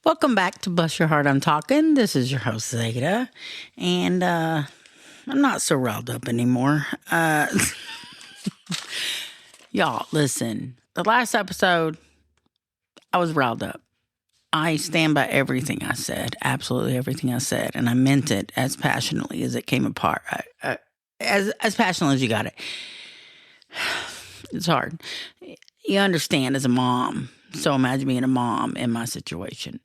Welcome back to Bless Your Heart, I'm Talking. This is your host, Zada. And I'm not so riled up anymore. Y'all, listen. The last episode, I was riled up. I stand by everything I said, absolutely everything I said. And I meant it as passionately as it came apart. As passionate as you got it. It's hard. You understand as a mom. So imagine being a mom in my situation.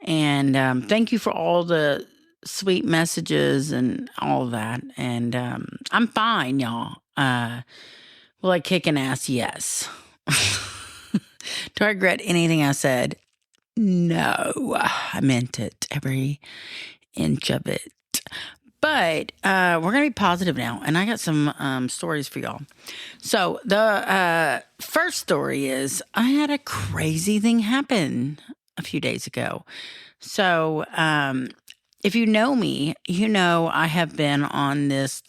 And thank you for all the sweet messages and all of that. And I'm fine, y'all. Will I kick an ass? Yes. Do I regret anything I said? No. I meant it, every inch of it. But we're going to be positive now, and I got some stories for y'all. So the first story is I had a crazy thing happen a few days ago. So if you know me, you know I have been on this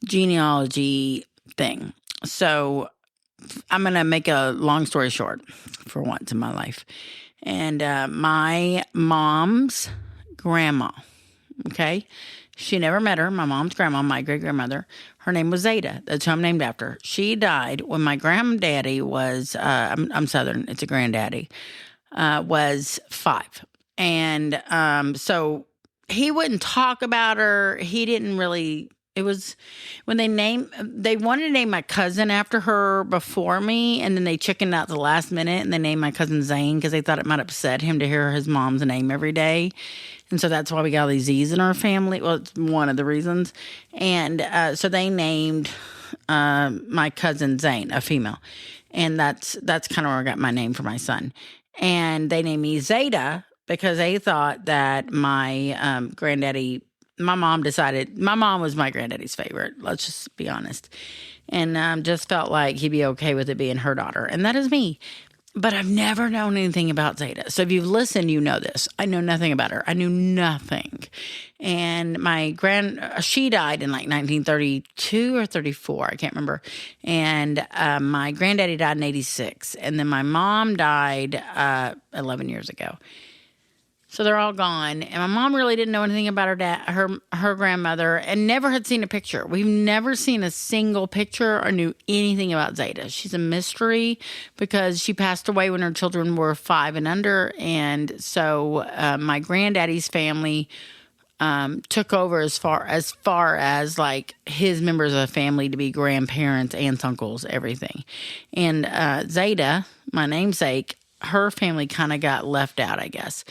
genealogy thing. So I'm going to make a long story short for once in my life. And my mom's grandma, okay? She never met her. My mom's grandma, my great-grandmother. Her name was Zada. That's who I'm named after. She died when my granddaddy was, I'm Southern, it's a granddaddy, was 5. And so he wouldn't talk about her. He didn't really, it was when they wanted to name my cousin after her before me, and then they chickened out the last minute, and they named my cousin Zane because they thought it might upset him to hear his mom's name every day. And so that's why we got all these Z's in our family. Well, it's one of the reasons. And so they named my cousin Zane, a female. And that's kind of where I got my name for my son. And they named me Zada because they thought that my granddaddy, my mom was my granddaddy's favorite. Let's just be honest. And just felt like he'd be okay with it being her daughter. And that is me. But I've never known anything about Zada. So if you've listened, you know this. I know nothing about her. I knew nothing. And she died in 1932 or 34. I can't remember. And my granddaddy died in 86. And then my mom died 11 years ago. So they're all gone. And my mom really didn't know anything about her dad, her grandmother, and never had seen a picture. We've never seen a single picture or knew anything about Zada. She's a mystery because she passed away when her children were 5 and under. And so my granddaddy's family took over as far as his members of the family to be grandparents, aunts, uncles, everything. And Zada, my namesake, her family kind of got left out, I guess.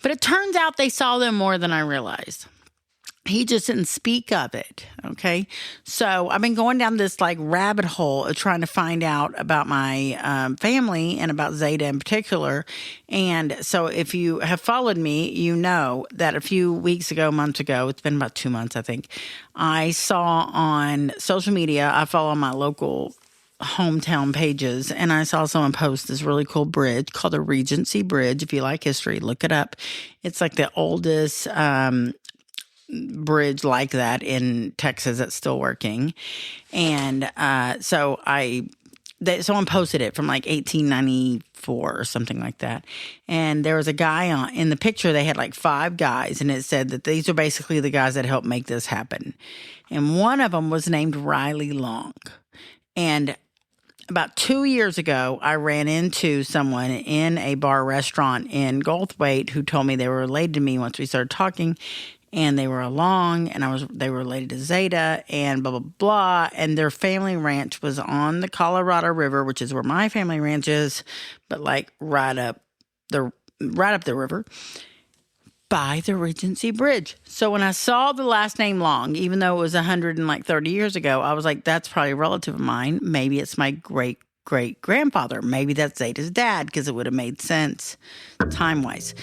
But it turns out they saw them more than I realized. He just didn't speak of it, okay? So I've been going down this rabbit hole of trying to find out about my family and about Zada in particular. And so if you have followed me, you know that a few months ago, it's been about 2 months, I think, I saw on social media, I follow my local hometown pages, and I saw someone post this really cool bridge called the Regency Bridge. If you like history, look it up. It's the oldest bridge like that in Texas that's still working. And so someone posted it from 1894 or something like that. And there was a guy in the picture. They had 5 guys, and it said that these are basically the guys that helped make this happen. And one of them was named Riley Long. And about 2 years ago, I ran into someone in a bar restaurant in Goldthwaite who told me they were related to me once we started talking, and they were along, and they were related to Zada, and blah, blah, blah. And their family ranch was on the Colorado River, which is where my family ranch is, but right up the river, by the Regency Bridge. So when I saw the last name Long, even though it was 130 years ago, I was like, that's probably a relative of mine. Maybe it's my great-great-grandfather. Maybe that's Zada's dad, because it would have made sense time-wise.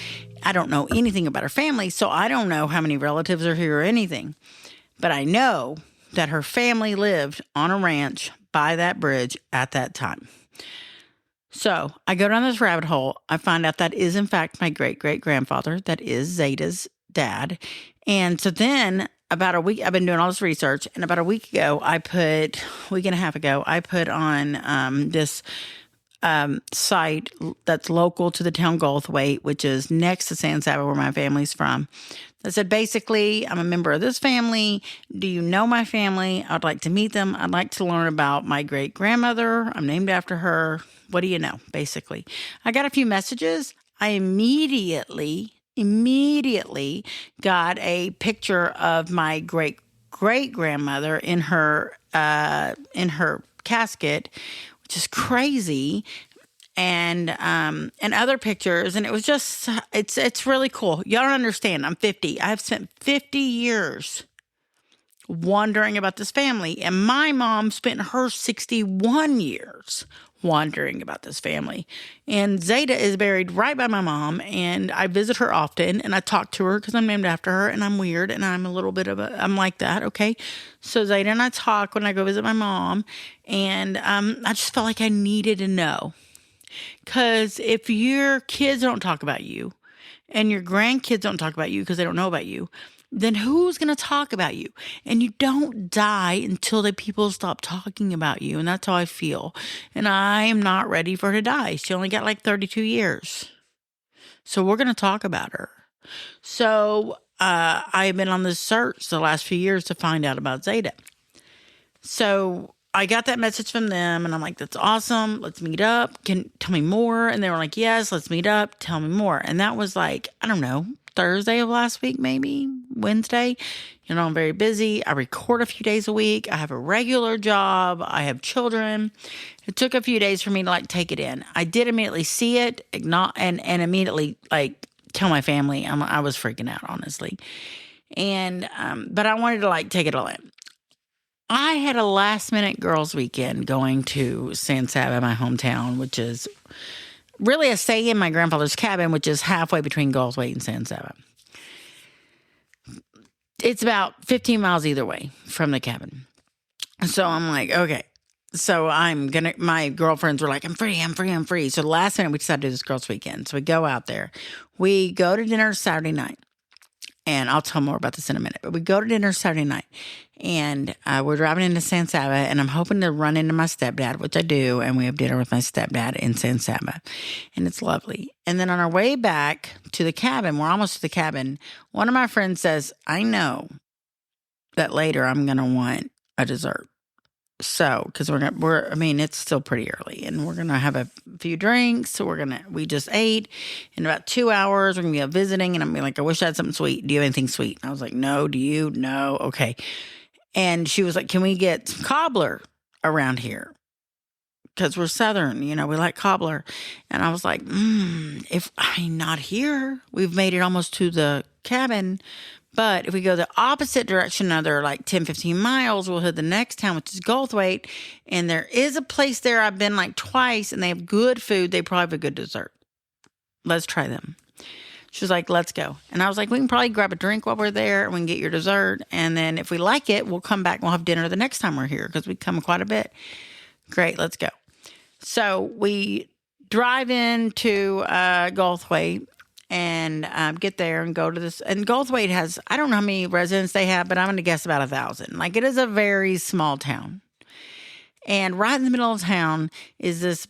I don't know anything about her family, so I don't know how many relatives are here or anything. But I know that her family lived on a ranch by that bridge at that time. So I go down this rabbit hole. I find out that is, in fact, my great-great-grandfather. That is Zada's dad. And so then about a week, I've been doing all this research. And about a week and a half ago, I put on this site that's local to the town Goldthwaite, which is next to San Saba, where my family's from. That said, basically, I'm a member of this family. Do you know my family? I'd like to meet them. I'd like to learn about my great grandmother. I'm named after her. What do you know? Basically, I got a few messages. I immediately got a picture of my great grandmother in her casket, which is crazy, and other pictures, and it was just it's really cool. Y'all don't understand. I'm 50. I've spent 50 years wondering about this family, and my mom spent her 61 years wondering about this family. And Zada is buried right by my mom, and I visit her often, and I talk to her because I'm named after her, and I'm weird, and I'm a little bit of I'm like that, okay? So Zada and I talk when I go visit my mom, and I just felt like I needed to know. Because if your kids don't talk about you, and your grandkids don't talk about you because they don't know about you, then who's going to talk about you? And you don't die until the people stop talking about you. And that's how I feel. And I am not ready for her to die. She only got like 32 years. So we're going to talk about her. So I've been on this search the last few years to find out about Zada. So I got that message from them, and I'm like, that's awesome. Let's meet up. Tell me more. And they were like, yes, let's meet up. Tell me more. And that was like, I don't know, Thursday of last week, maybe Wednesday. You know, I'm very busy. I record a few days a week. I have a regular job. I have children. It took a few days for me to like take it in. I did immediately see it, and immediately like tell my family. I was freaking out, honestly. And but I wanted to like take it all in. I had a last minute girls' weekend going to San Saba, my hometown, which is really a stay in my grandfather's cabin, which is halfway between Goldthwaite and San Saba. It's about 15 miles either way from the cabin. So I'm like, okay. So my girlfriends were like, I'm free. So the last minute we decided to do this girls' weekend. So we go out there. We go to dinner Saturday night. And I'll tell more about this in a minute. But we go to dinner Saturday night. And we're driving into San Saba. And I'm hoping to run into my stepdad, which I do. And we have dinner with my stepdad in San Saba. And it's lovely. And then on our way back to the cabin, we're almost to the cabin, one of my friends says, I know that later I'm going to want a dessert. So, because it's still pretty early, and we're gonna have a few drinks. So we just ate. In about 2 hours, we're gonna be out visiting, and I'm gonna be like, I wish I had something sweet. Do you have anything sweet? And I was like, no. Do you? No. Okay. And she was like, can we get some cobbler around here? Because we're Southern, we like cobbler. And I was like, if I'm not here, we've made it almost to the cabin. But if we go the opposite direction, another like 10, 15 miles, we'll hit the next town, which is Goldthwaite. And there is a place there I've been like twice, and they have good food. They probably have a good dessert. Let's try them. She was like, let's go. And I was like, we can probably grab a drink while we're there, and we can get your dessert. And then if we like it, we'll come back and we'll have dinner the next time we're here, because we come quite a bit. Great, let's go. So we drive into Goldthwaite. And get there and go to this. And Goldthwaite has, I don't know how many residents they have, but I'm going to guess about 1,000. Like, it is a very small town. And right in the middle of town is this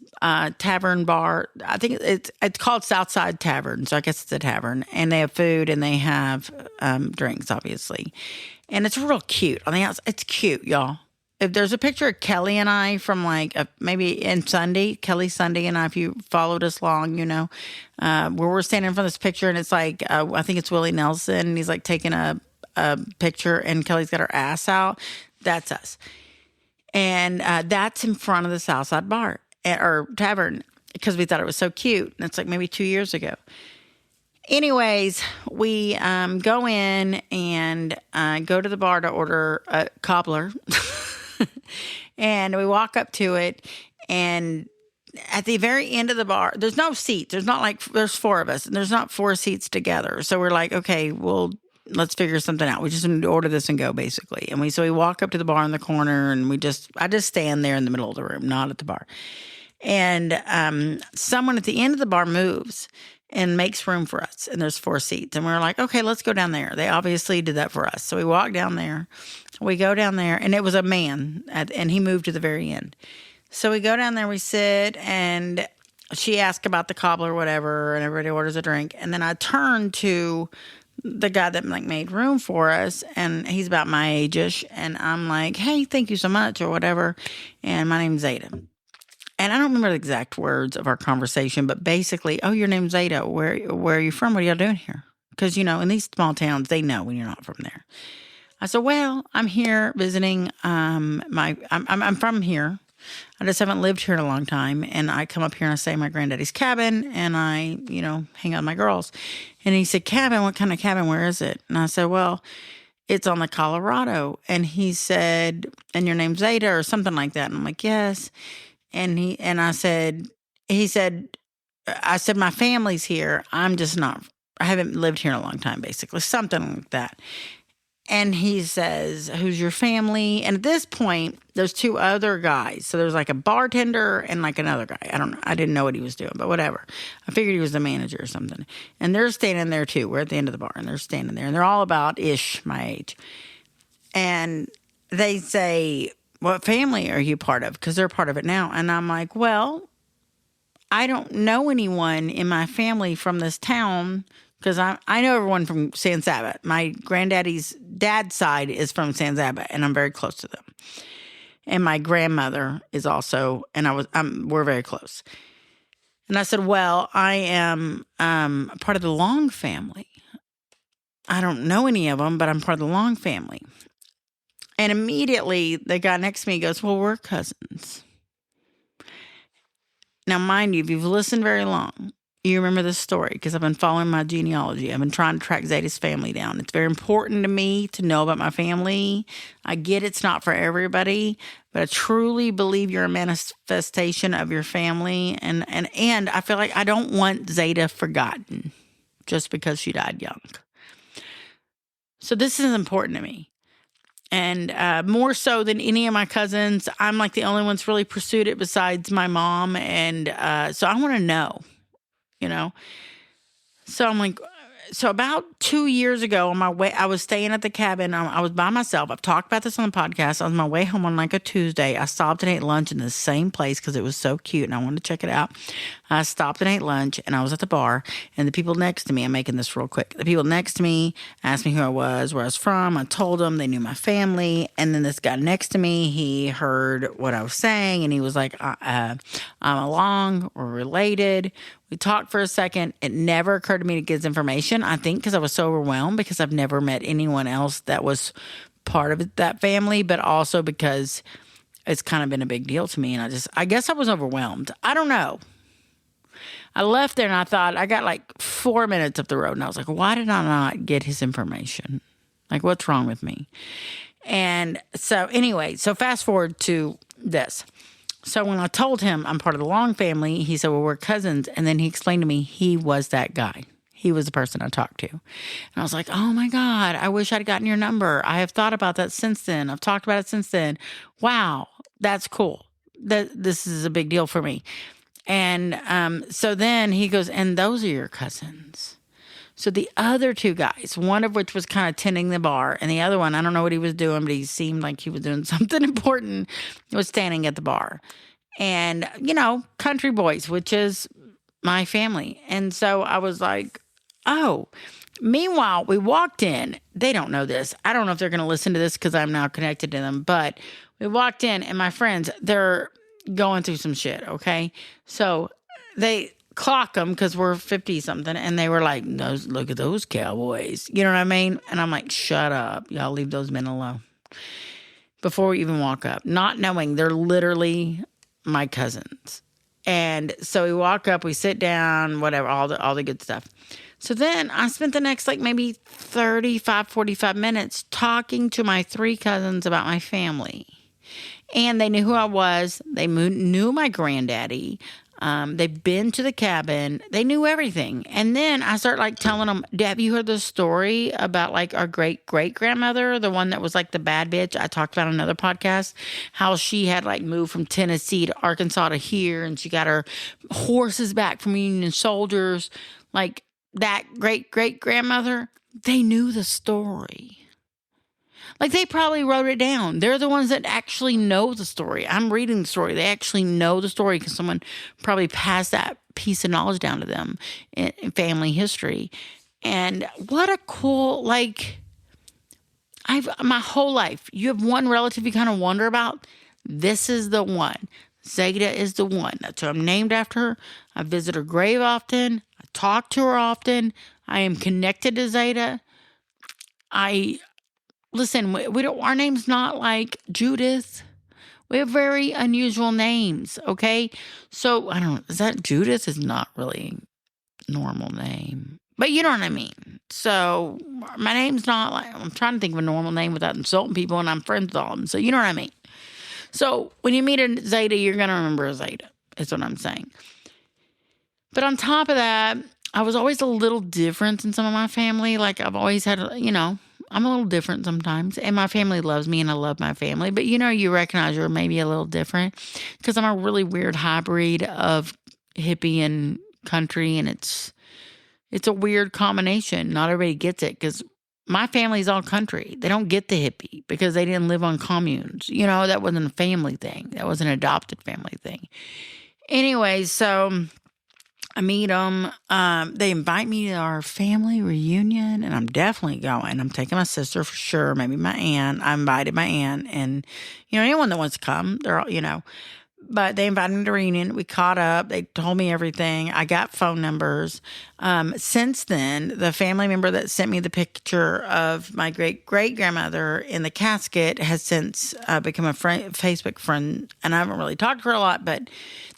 tavern bar. I think it's called Southside Tavern. So I guess it's a tavern. And they have food and they have drinks, obviously. And it's real cute. On the outside, it's cute, y'all. If there's a picture of Kelly and I from like maybe in Sunday, Kelly Sunday and I, if you followed us long, where we're standing in front of this picture, and it's like, I think it's Willie Nelson, and he's like taking a picture, and Kelly's got her ass out. That's us. And that's in front of the Southside Bar or Tavern, because we thought it was so cute. And it's like maybe 2 years ago. Anyways, we go in and go to the bar to order a cobbler. And we walk up to it, and at the very end of the bar, there's no seats. There's not like, there's 4 of us, and there's not 4 seats together. So we're like, okay, well, let's figure something out. We just need to order this and go, basically. And we walk up to the bar in the corner, and I just stand there in the middle of the room, not at the bar. And someone at the end of the bar moves and makes room for us. And there's 4 seats. And we're like, okay, let's go down there. They obviously did that for us. So we walk down there. We go down there, and it was a man, and he moved to the very end. So we go down there, we sit, and she asked about the cobbler or whatever, and everybody orders a drink. And then I turn to the guy that like made room for us, and he's about my age-ish, and I'm like, hey, thank you so much, or whatever. And my name's Zada. And I don't remember the exact words of our conversation, but basically, oh, your name's Zada. Where are you from? What are y'all doing here? Because, in these small towns, they know when you're not from there. I said, well, I'm here visiting. I'm from here. I just haven't lived here in a long time. And I come up here and I stay in my granddaddy's cabin and I, hang out with my girls. And he said, cabin? What kind of cabin? Where is it? And I said, well, it's on the Colorado. And he said, and your name's Zada or something like that. And I'm like, yes. I said, my family's here. I'm just not, I haven't lived here in a long time, basically, something like that. And he says, who's your family? And at this point, there's two other guys. So there's like a bartender and like another guy. I don't know. I didn't know what he was doing, but whatever. I figured he was the manager or something. And they're standing there too. We're at the end of the bar and they're standing there. And they're all about my age. And they say, what family are you part of? Because they're part of it now. And I'm like, well, I don't know anyone in my family from this town because I know everyone from San Saba. My granddaddy's dad's side is from San Saba, and I'm very close to them. And my grandmother is also, and we're very close. And I said, well, I am part of the Long family. I don't know any of them, but I'm part of the Long family. And immediately the guy next to me goes, well, we're cousins. Now, mind you, if you've listened very long, you remember this story because I've been following my genealogy. I've been trying to track Zada's family down. It's very important to me to know about my family. I get it's not for everybody, but I truly believe you're a manifestation of your family. And I feel like I don't want Zada forgotten just because she died young. So this is important to me. And more so than any of my cousins, I'm like the only one that's really pursued it besides my mom. And so I want to know. So I'm like, so about 2 years ago on my way, I was staying at the cabin. I was by myself. I've talked about this on the podcast. On my way home on like a Tuesday, I stopped and ate lunch in the same place because it was so cute and I wanted to check it out. I stopped and ate lunch and I was at the bar and the people next to me, I'm making this real quick. The people next to me asked me who I was, where I was from. I told them, they knew my family. And then this guy next to me, he heard what I was saying and he was like, I'm along, we're related. We talked for a second. It never occurred to me to give this information. I think because I was so overwhelmed because I've never met anyone else that was part of that family, but also because it's kind of been a big deal to me. And I guess I was overwhelmed. I don't know. I left there and I thought, I got like 4 minutes up the road and I was like, why did I not get his information? Like, what's wrong with me? And so anyway, so fast forward to this. So when I told him I'm part of the Long family, he said, well, we're cousins. And then he explained to me he was that guy. He was the person I talked to. And I was like, oh my God, I wish I'd gotten your number. I have thought about that since then. I've talked about it since then. Wow, that's cool. This is a big deal for me. And so then he goes, and those are your cousins. So the other two guys, one of which was kind of tending the bar, and the other one, I don't know what he was doing, but he seemed like he was doing something important, was standing at the bar. And, country boys, which is my family. And so I was like, oh. Meanwhile, we walked in. They don't know this. I don't know if they're going to listen to this because I'm now connected to them. But we walked in, and my friends, they're going through some shit, okay? So they clock them because we're 50-something, and they were like, look at those cowboys. You know what I mean? And I'm like, shut up. Y'all leave those men alone. Before we even walk up, not knowing they're literally my cousins. And so we walk up, we sit down, whatever, all the good stuff. So then I spent the next maybe 45 minutes talking to my 3 cousins about my family. And they knew who I was. They knew my granddaddy. They've been to the cabin. They knew everything. And then I start telling them, have you heard the story about our great-great-grandmother, the one that was the bad bitch I talked about on another podcast, how she had moved from Tennessee to Arkansas to here, and she got her horses back from Union soldiers. That great-great-grandmother, they knew the story. Like they probably wrote it down. They're the ones that actually know the story. I'm reading the story. They actually know the story because someone probably passed that piece of knowledge down to them in family history. And what a cool, like, I've my whole life, you have one relative you kind of wonder about. This is the one. Zada is the one. That's who I'm named after her. I visit her grave often. I talk to her often. I am connected to Zada. I listen. We don't. Our name's not like Judith. We have very unusual names. Okay, so I don't. Is that Judith? Is not really a normal name, but you know what I mean. So my name's not like. I'm trying to think of a normal name without insulting people, and I'm friends with all of them. So you know what I mean. So when you meet a Zada, you're gonna remember a Zada. Is what I'm saying. But on top of that, I was always a little different in some of my family. Like I've always had, I'm a little different sometimes. And my family loves me and I love my family. But you recognize you're maybe a little different because I'm a really weird hybrid of hippie and country. And it's a weird combination. Not everybody gets it because my family's all country. They don't get the hippie because they didn't live on communes. That wasn't a family thing. That was an adopted family thing. Anyway, so I meet them. They invite me to our family reunion, and I'm definitely going. I'm taking my sister for sure, maybe my aunt. I invited my aunt, and anyone that wants to come, they're all. But they invited me to a reunion. We caught up. They told me everything. I got phone numbers. Since then, the family member that sent me the picture of my great-great-grandmother in the casket has since become a Facebook friend. And I haven't really talked to her a lot, but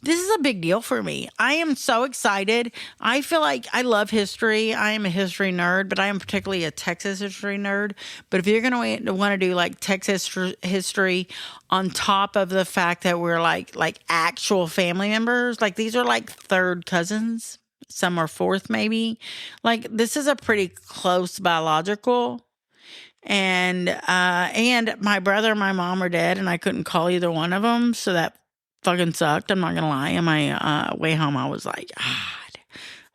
this is a big deal for me. I am so excited. I feel like I love history. I am a history nerd, but I am particularly a Texas history nerd. But if you're going to want to do like Texas history on top of the fact that we're like actual family members, like these are like third cousins. Some are fourth, maybe. Like this is a pretty close biological. And my brother and my mom are dead, and I couldn't call either one of them, so that fucking sucked. I'm not gonna lie. On my way home, I was like, God,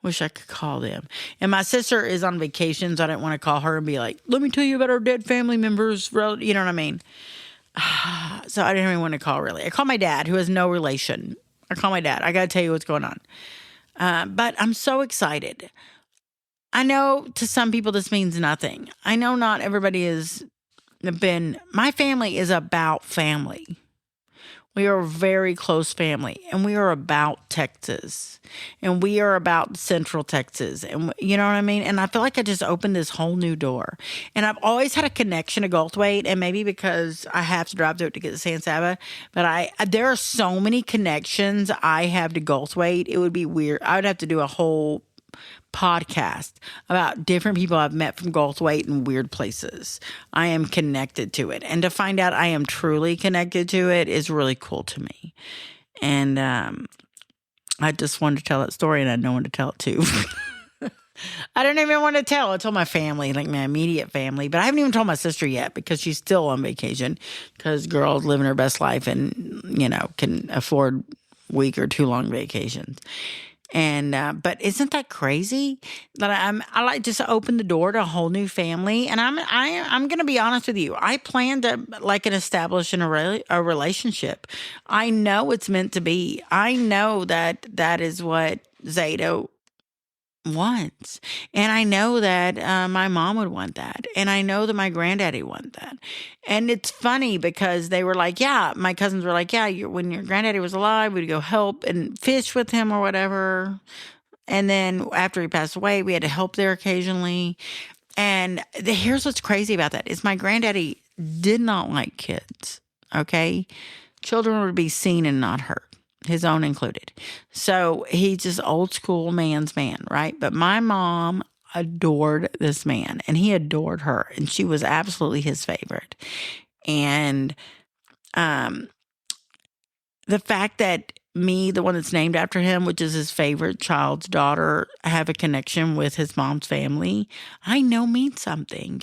wish I could call them. And my sister is on vacation, so I didn't want to call her and be like, let me tell you about our dead family members. You know what I mean? So I didn't even want to call, really. I called my dad, who has no relation. I call my dad. I got to tell you what's going on. But I'm so excited. I know to some people this means nothing. I know not everybody my family is about family. We are a very close family, and we are about Texas, and we are about Central Texas, and you know what I mean? And I feel like I just opened this whole new door, and I've always had a connection to Goldthwaite, and maybe because I have to drive through it to get to San Saba, but there are so many connections I have to Goldthwaite. It would be weird. I would have to do a whole podcast about different people I've met from Goldthwaite in weird places. I am connected to it. And to find out I am truly connected to it is really cool to me. And I just wanted to tell that story, and I had no one to tell it to. I didn't even want to tell. I told my family, like my immediate family, but I haven't even told my sister yet because she's still on vacation because girl's living her best life and, can afford week or 2 long vacations. And but isn't that crazy that I like just open the door to a whole new family? And I'm gonna be honest with you. I plan to establish a relationship. I know it's meant to be. I know that is what Zada wants, and I know that my mom would want that, and I know that my granddaddy want that. And it's funny because they were like, yeah, my cousins were like, yeah, when your granddaddy was alive, we'd go help and fish with him or whatever, and then after he passed away, we had to help there occasionally. And here's what's crazy about that is my granddaddy did not like kids. Okay, children would be seen and not heard, his own included. So he's just old school man's man, right? But my mom adored this man, and he adored her, and she was absolutely his favorite. And the fact that me, the one that's named after him, which is his favorite child's daughter, have a connection with his mom's family, I know means something.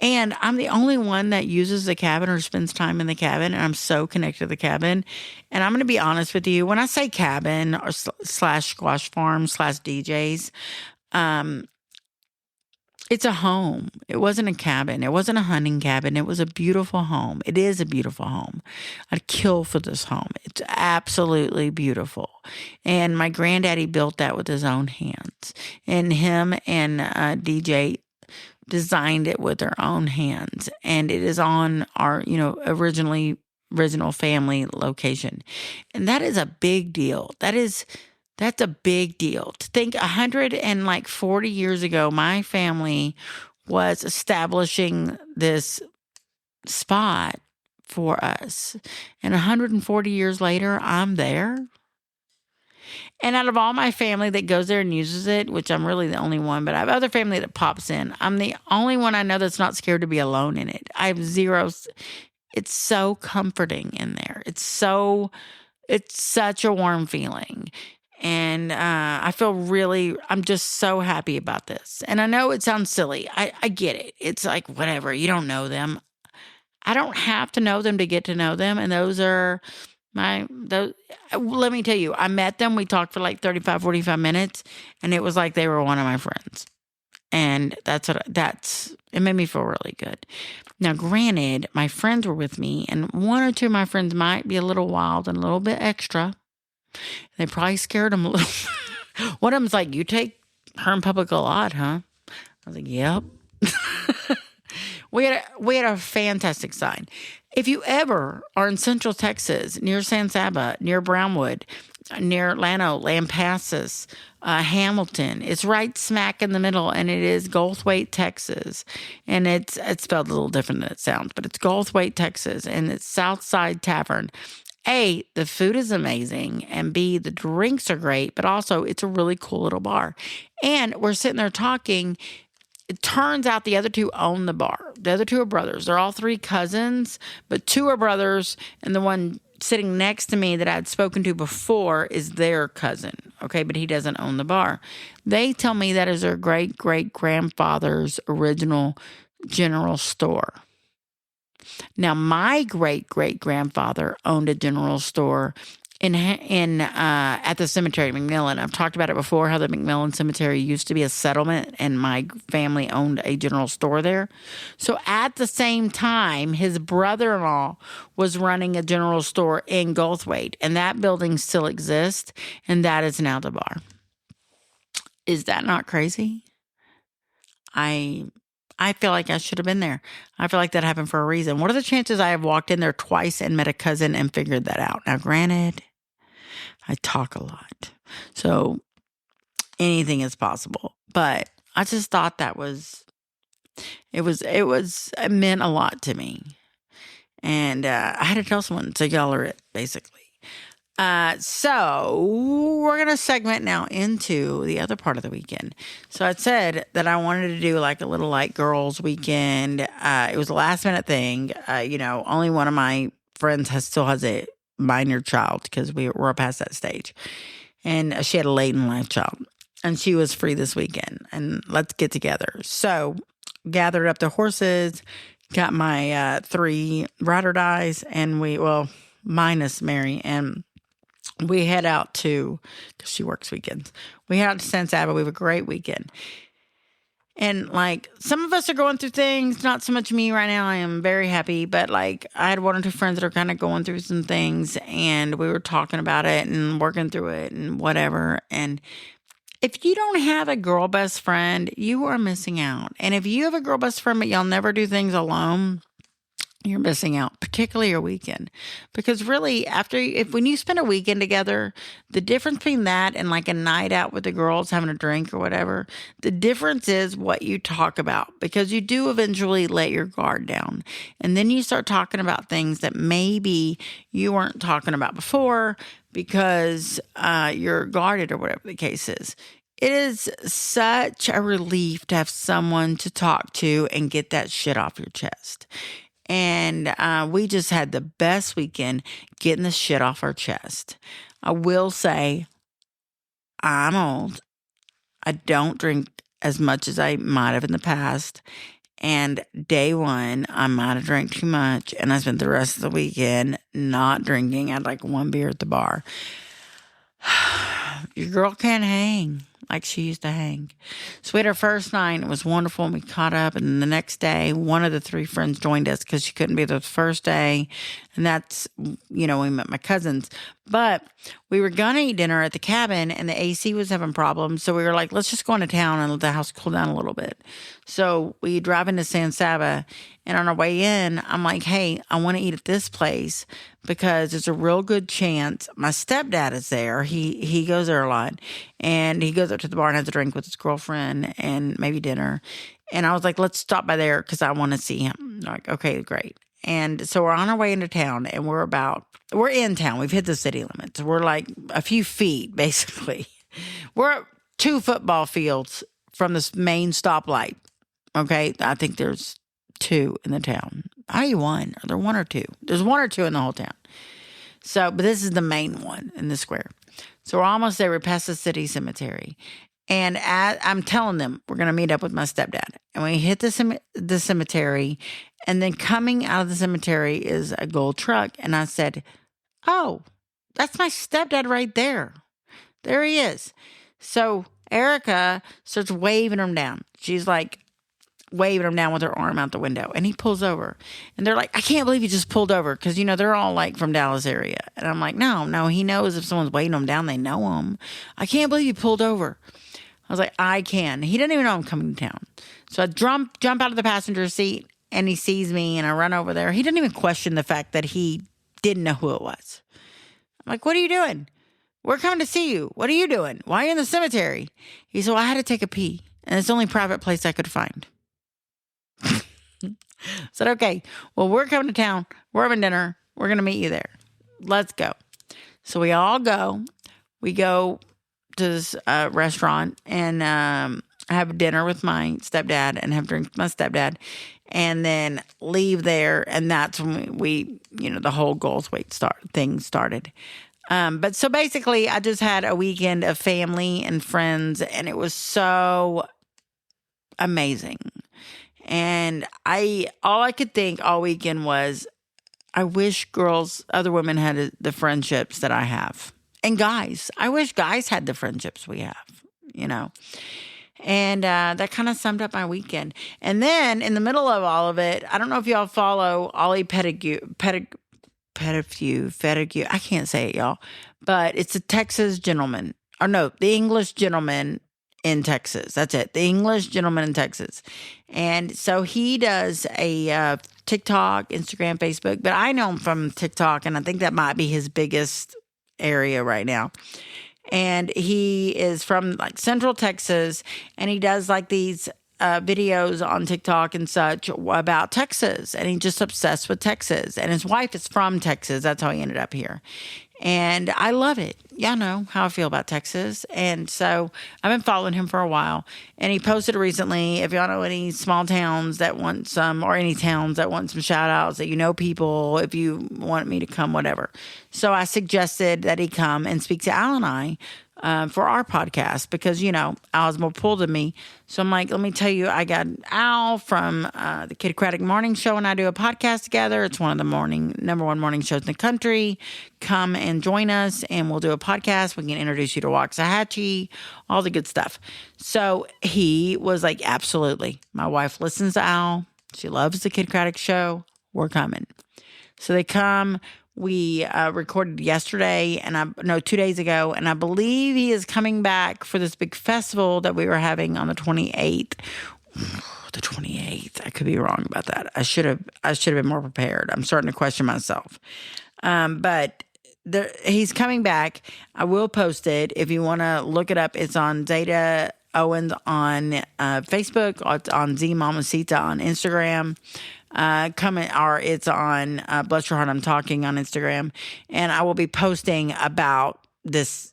And I'm the only one that uses the cabin or spends time in the cabin, and I'm so connected to the cabin. And I'm going to be honest with you. When I say cabin or / squash farm / DJs, It's a home. It wasn't a cabin. It wasn't a hunting cabin. It was a beautiful home. It is a beautiful home. I'd kill for this home. It's absolutely beautiful. And my granddaddy built that with his own hands. And him and DJ designed it with their own hands. And it is on our, original family location. And that is a big deal. That's a big deal. To think 140 years ago, my family was establishing this spot for us. And 140 years later, I'm there. And out of all my family that goes there and uses it, which I'm really the only one, but I have other family that pops in, I'm the only one I know that's not scared to be alone in it. I have zero. It's so comforting in there. It's such a warm feeling. And I'm just so happy about this. And I know it sounds silly. I get it. It's like, whatever, you don't know them. I don't have to know them to get to know them. And let me tell you, I met them. We talked for like 35, 45 minutes. And it was like they were one of my friends. And it made me feel really good. Now, granted, my friends were with me. And one or two of my friends might be a little wild and a little bit extra. They probably scared him a little. One of them's like, "You take her in public a lot, huh?" I was like, "Yep." We had a fantastic sign. If you ever are in Central Texas, near San Saba, near Brownwood, near Llano, Lampasas, Hamilton, it's right smack in the middle, and it is Goldthwaite, Texas, and it's spelled a little different than it sounds, but it's Goldthwaite, Texas, and it's Southside Tavern. A, the food is amazing, and B, the drinks are great, but also it's a really cool little bar. And we're sitting there talking. It turns out the other two own the bar. The other two are brothers. They're all three cousins, but two are brothers, and the one sitting next to me that I'd spoken to before is their cousin, okay? But he doesn't own the bar. They tell me that is their great-great-grandfather's original general store. Now, my great-great-grandfather owned a general store at the cemetery, McMillan. I've talked about it before, how the McMillan Cemetery used to be a settlement, and my family owned a general store there. So at the same time, his brother-in-law was running a general store in Goldthwaite, and that building still exists, and that is now the bar. Is that not crazy? I feel like I should have been there. I feel like that happened for a reason. What are the chances I have walked in there twice and met a cousin and figured that out? Now, granted, I talk a lot, so anything is possible. But I just thought it meant a lot to me. And I had to tell someone, so y'all are it, basically. So we're going to segment now into the other part of the weekend. So I said that I wanted to do like a little like girls weekend. It was a last minute thing. Only one of my friends still has a minor child because we're past that stage. And she had a late in life child and she was free this weekend and let's get together. So gathered up the horses, got my 3 ride or dies and minus Mary, and we head out because she works weekends. We head out to San Saba. We have a great weekend. And like some of us are going through things, not so much me right now. I am very happy, but like I had 1 or 2 friends that are kind of going through some things and we were talking about it and working through it and whatever. And if you don't have a girl best friend, you are missing out. And if you have a girl best friend, but y'all never do things alone, you're missing out, particularly your weekend. Because really, when you spend a weekend together, the difference between that and like a night out with the girls having a drink or whatever, the difference is what you talk about. Because you do eventually let your guard down. And then you start talking about things that maybe you weren't talking about before because you're guarded or whatever the case is. It is such a relief to have someone to talk to and get that shit off your chest. And we just had the best weekend getting the shit off our chest. I will say, I'm old. I don't drink as much as I might have in the past. And day one, I might have drank too much. And I spent the rest of the weekend not drinking. I had like 1 beer at the bar. Your girl can't hang like she used to hang. So we had our first night. It was wonderful. And we caught up. And then the next day, one of the three friends joined us because she couldn't be there the first day. And that's, we met my cousins. But we were going to eat dinner at the cabin and the AC was having problems. So we were like, let's just go into town and let the house cool down a little bit. So we drive into San Saba. And on our way in, I'm like, hey, I want to eat at this place because there's a real good chance my stepdad is there. He goes there a lot. And he goes up to the bar and has a drink with his girlfriend and maybe dinner. And I was like, let's stop by there because I want to see him. They're like, okay, great. And so we're on our way into town and we're in town. We've hit the city limits. We're like a few feet, basically. We're 2 football fields from this main stoplight. Okay. I think there's 2 in the town. Maybe 1. Are there 1 or 2? There's 1 or 2 in the whole town. So, but this is the main one in the square. So we're almost there. We're past the city cemetery. And I'm telling them we're going to meet up with my stepdad. And we hit the cemetery. And then coming out of the cemetery is a gold truck. And I said, oh, that's my stepdad right there. There he is. So Erica starts waving him down. She's like waving him down with her arm out the window. And he pulls over. And they're like, I can't believe you just pulled over. Because, they're all like from Dallas area. And I'm like, no, he knows if someone's waving him down, they know him. I can't believe you pulled over. I was like, I can. He didn't even know I'm coming to town. So I jump out of the passenger seat and he sees me and I run over there. He didn't even question the fact that he didn't know who it was. I'm like, what are you doing? We're coming to see you. What are you doing? Why are you in the cemetery? He said, well, I had to take a pee and it's the only private place I could find. I said, okay, well, we're coming to town. We're having dinner. We're going to meet you there. Let's go. So we all go. We go to this restaurant and have dinner with my stepdad and have drinks with my stepdad and then leave there. And that's when we the whole goals weight thing started. But so basically I just had a weekend of family and friends and it was so amazing. And all I could think all weekend was, I wish other women had the friendships that I have. And guys, I wish guys had the friendships we have, And that kind of summed up my weekend. And then in the middle of all of it, I don't know if y'all follow Ollie Pettigrew. I can't say it, y'all. But it's a Texas gentleman. Or no, the English gentleman in Texas. That's it. The English gentleman in Texas. And so he does a TikTok, Instagram, Facebook. But I know him from TikTok, and I think that might be his biggest area right now. And he is from like Central Texas, and he does like these videos on TikTok and such about Texas, and he's just obsessed with Texas. And his wife is from Texas. That's how he ended up here. And I love it. Y'all know how I feel about Texas. And so I've been following him for a while. And he posted recently, if y'all know any small towns that want some, or any towns that want some shout outs, that people, if you want me to come, whatever. So I suggested that he come and speak to Al and I for our podcast because, Al's more pulled than me. So I'm like, let me tell you, I got Al from the Kid Craddock Morning Show and I do a podcast together. It's one of the number 1 morning shows in the country. Come and join us and we'll do a podcast. We can introduce you to Waxahachie, all the good stuff. So he was like, absolutely. My wife listens to Al. She loves the Kid Craddock Show. We're coming. So they come. We recorded yesterday 2 days ago. And I believe he is coming back for this big festival that we were having on the 28th. The 28th. I could be wrong about that. I should have been more prepared. I'm starting to question myself. But he's coming back. I will post it. If you want to look it up, it's on Zada Owens on Facebook. It's on Z Mamacita on Instagram. It's on Bless Your Heart I'm Talking on Instagram, and I will be posting about this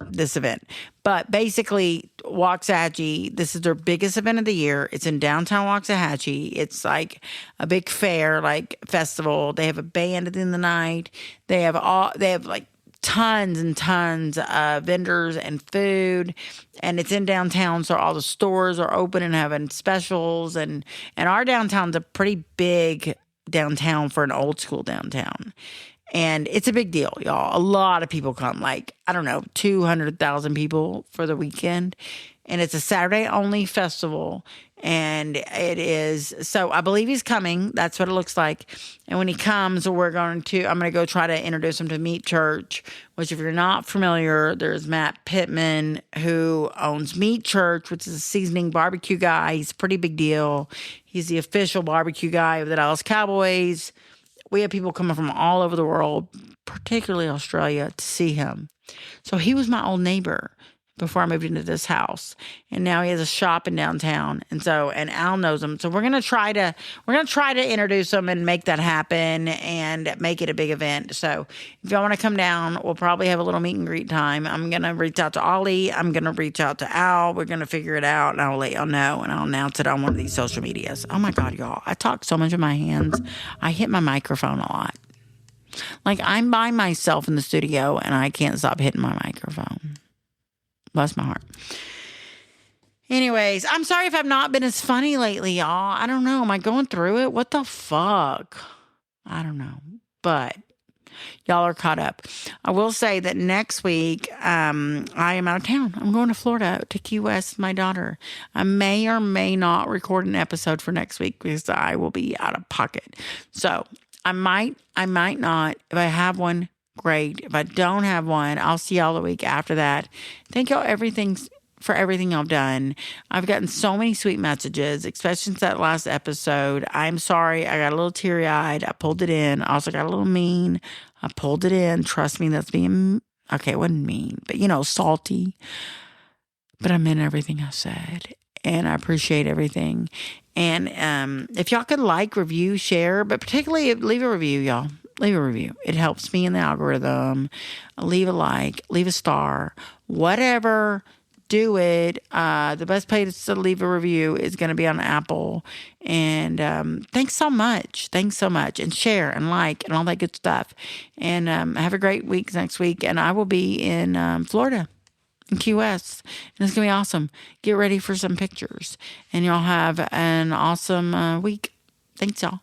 event. But basically, Waxahachie, this is their biggest event of the year. It's in downtown Waxahachie. It's like a big fair, like festival. They have a band at the end of the night. They have like tons and tons of vendors and food, and it's in downtown, so all the stores are open and having specials, and our downtown's a pretty big downtown for an old school downtown, and it's a big deal, y'all. A lot of people come, like, I don't know, 200,000 people for the weekend, and it's a Saturday only festival. And it is, so I believe he's coming. That's what it looks like. And when he comes, I'm going to go try to introduce him to Meat Church, which if you're not familiar, there's Matt Pittman who owns Meat Church, which is a seasoning barbecue guy. He's a pretty big deal. He's the official barbecue guy of the Dallas Cowboys. We have people coming from all over the world, particularly Australia, to see him. So he was my old neighbor before I moved into this house. And now he has a shop in downtown. And Al knows him. So we're going to try to introduce him and make that happen and make it a big event. So if y'all want to come down, we'll probably have a little meet and greet time. I'm going to reach out to Ollie. I'm going to reach out to Al. We're going to figure it out and I'll let y'all know and I'll announce it on one of these social medias. Oh my God, y'all. I talk so much with my hands. I hit my microphone a lot. Like I'm by myself in the studio and I can't stop hitting my microphone. Bless my heart. Anyways, I'm sorry if I've not been as funny lately, y'all. I don't know. Am I going through it? What the fuck? I don't know. But y'all are caught up. I will say that next week, I am out of town. I'm going to Florida to Key West with my daughter. I may or may not record an episode for next week because I will be out of pocket. So I might not. If I have one, great. If I don't have one, I'll see y'all the week after that. Thank y'all for everything y'all done. I've gotten so many sweet messages, especially since that last episode. I'm sorry. I got a little teary-eyed. I pulled it in. I also got a little mean. I pulled it in. Trust me, that's being, okay, it wasn't mean, but salty. But I meant everything I said. And I appreciate everything. And if y'all could like, review, share, but particularly leave a review, y'all. Leave a review. It helps me in the algorithm. Leave a like, leave a star, whatever. Do it. The best place to leave a review is going to be on Apple. And thanks so much. Thanks so much. And share and like and all that good stuff. And have a great week next week. And I will be in Florida, in Key West. And it's going to be awesome. Get ready for some pictures. And y'all have an awesome week. Thanks, y'all.